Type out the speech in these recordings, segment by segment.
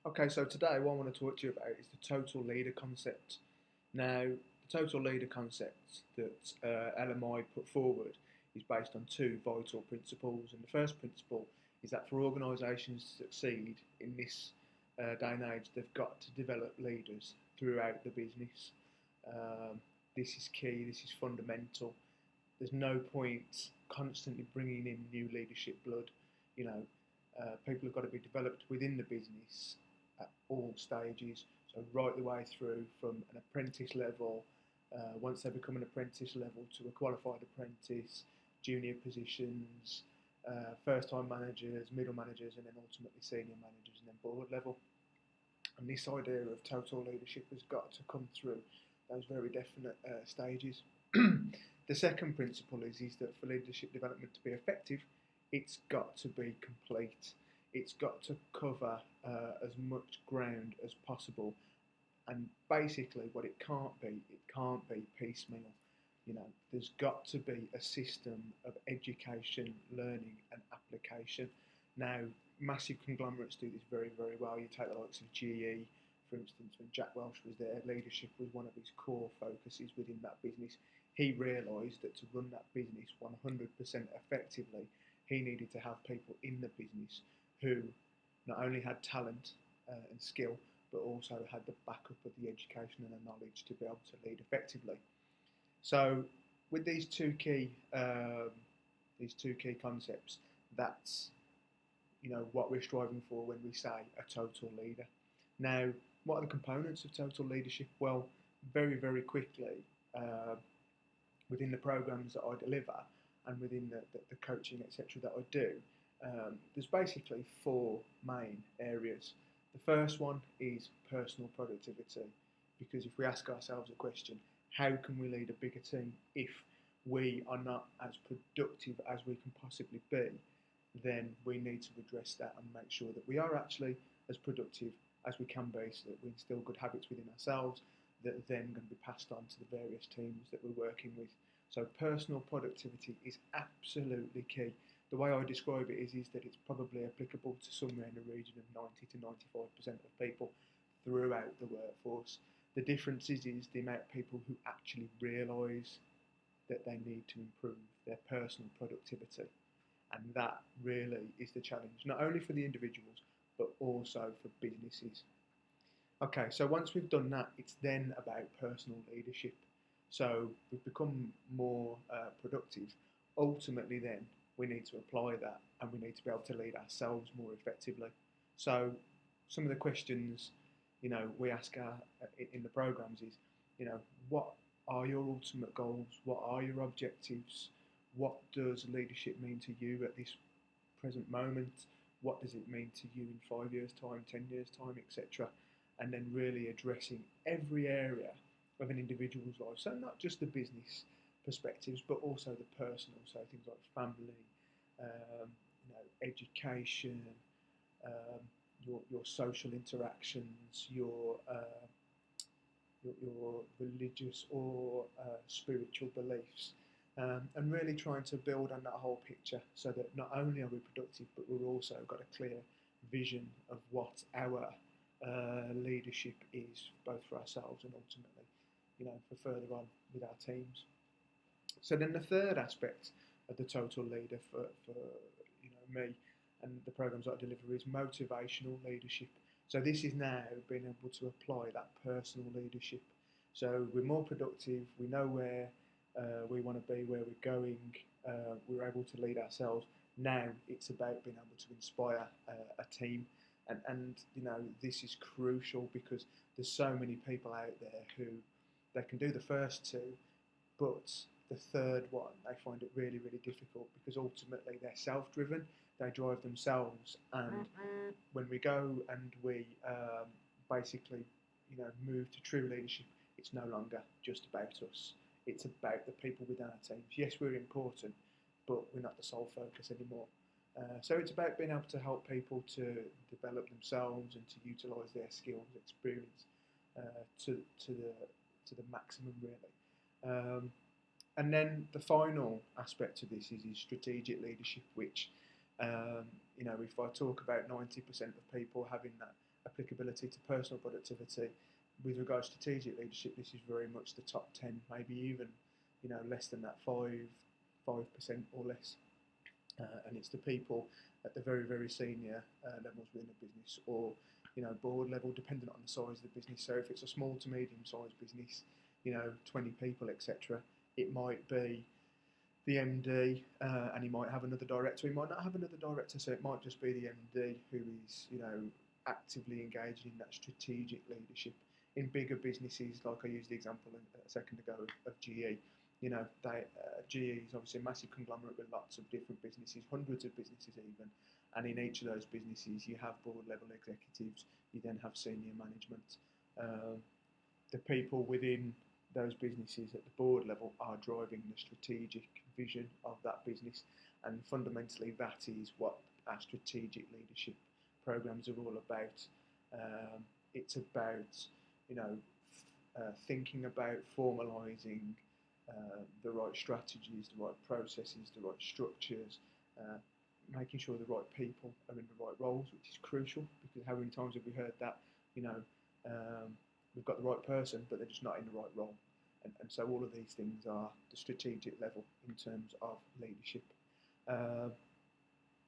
Okay, so today what I want to talk to you about is the total leader concept. Now, the total leader concept that LMI put forward is based on two vital principles. And the first principle is that for organisations to succeed in this day and age, they've got to develop leaders throughout the business. Um, this is key, this is fundamental. There's no point constantly bringing in new leadership blood. You know, people have got to be developed within the business at all stages. So right the way through from an apprentice level, once they become an apprentice level, to a qualified apprentice, junior positions, first-time managers, middle managers, and then ultimately senior managers, and then board level. And this idea of total leadership has got to come through those very definite stages. The second principle is that for leadership development to be effective, it's got to be complete. It's got to cover as much ground as possible. And basically, what it can't be piecemeal. You know, there's got to be a system of education, learning, and application. Now, massive conglomerates do this very, very well. You take the likes of GE, for instance, when Jack Welch was there, leadership was one of his core focuses within that business. He realised that to run that business 100% effectively, he needed to have people in the business who not only had talent and skill, but also had the backup of the education and the knowledge to be able to lead effectively. So, with these two key concepts, that's what we're striving for when we say a total leader. Now, what are the components of total leadership? Well, very, very quickly, within the programs that I deliver and within the coaching, etc., that I do, there's basically four main areas. The first one is personal productivity, because if we ask ourselves a question, how can we lead a bigger team if we are not as productive as we can possibly be, then we need to address that and make sure that we are actually as productive as we can be, so that we instill good habits within ourselves that are then going to be passed on to the various teams that we're working with. So personal productivity is absolutely key. The way I describe it is that it's probably applicable to somewhere in the region of 90 to 95% of people throughout the workforce. The difference is the amount of people who actually realise that they need to improve their personal productivity. And that really is the challenge, not only for the individuals, but also for businesses. Okay, so once we've done that, it's then about personal leadership. So we've become more productive. Ultimately, then we need to apply that, and we need to be able to lead ourselves more effectively. So some of the questions, we ask in the programs is, what are your ultimate goals? What are your objectives? What does leadership mean to you at this present moment? What does it mean to you in 5 years' time, 10 years' time, etc.? And then really addressing every area of an individual's life. So not just the business perspectives, but also the personal. So things like family, education, your social interactions, your religious or spiritual beliefs. And really trying to build on that whole picture, so that not only are we productive, but we've also got a clear vision of what our leadership is, both for ourselves and ultimately, for further on with our teams. So then the third aspect of the total leader for me and the programs that I deliver is motivational leadership. So this is now being able to apply that personal leadership. So we're more productive, we know where we want to be, where we're going, we're able to lead ourselves. Now it's about being able to inspire a team. And this is crucial, because there's so many people out there who they can do the first two, but the third one they find it really, really difficult, because ultimately they're self-driven, they drive themselves, and when we go and we basically move to true leadership, it's no longer just about us. It's about the people within our teams. Yes, we're important, but we're not the sole focus anymore. So it's about being able to help people to develop themselves and to utilise their skills, experience to the maximum, really. And then the final aspect of this is strategic leadership, which if I talk about 90% of people having that applicability to personal productivity. With regards to strategic leadership, this is very much the top 10, maybe even less than that, 5% or less. And it's the people at the very, very senior levels within a business, or board level, dependent on the size of the business. So if it's a small to medium-sized business, 20 people, etc., it might be the MD, and he might have another director. He might not have another director, so it might just be the MD who is, actively engaged in that strategic leadership. In bigger businesses, like I used the example a second ago of GE, GE is obviously a massive conglomerate with lots of different businesses, hundreds of businesses even, and in each of those businesses you have board level executives, you then have senior management. The people within those businesses at the board level are driving the strategic vision of that business, and fundamentally that is what our strategic leadership programs are all about. It's about thinking about formalising the right strategies, the right processes, the right structures, making sure the right people are in the right roles, which is crucial, because how many times have we heard that, we've got the right person, but they're just not in the right role. And so all of these things are the strategic level in terms of leadership.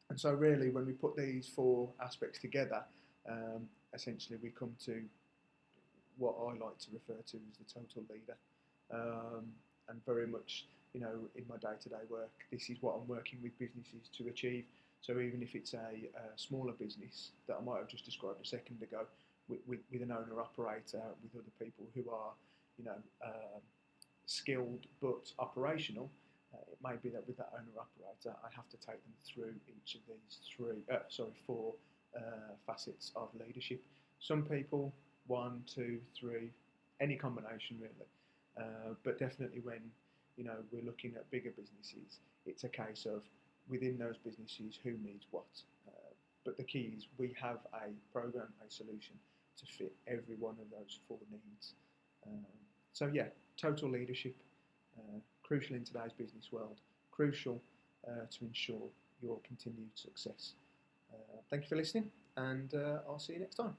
And so really, when we put these four aspects together, essentially we come to what I like to refer to as the total leader. And very much, in my day-to-day work, this is what I'm working with businesses to achieve. So even if it's a smaller business that I might have just described a second ago, with an owner-operator, with other people who are, skilled but operational, it may be that with that owner-operator, I have to take them through each of these four facets of leadership. Some people, 1, 2, 3, any combination really. But definitely when we're looking at bigger businesses, it's a case of within those businesses who needs what. But the key is we have a program, a solution to fit every one of those four needs. So yeah, total leadership, crucial in today's business world, crucial to ensure your continued success. Thank you for listening, and I'll see you next time.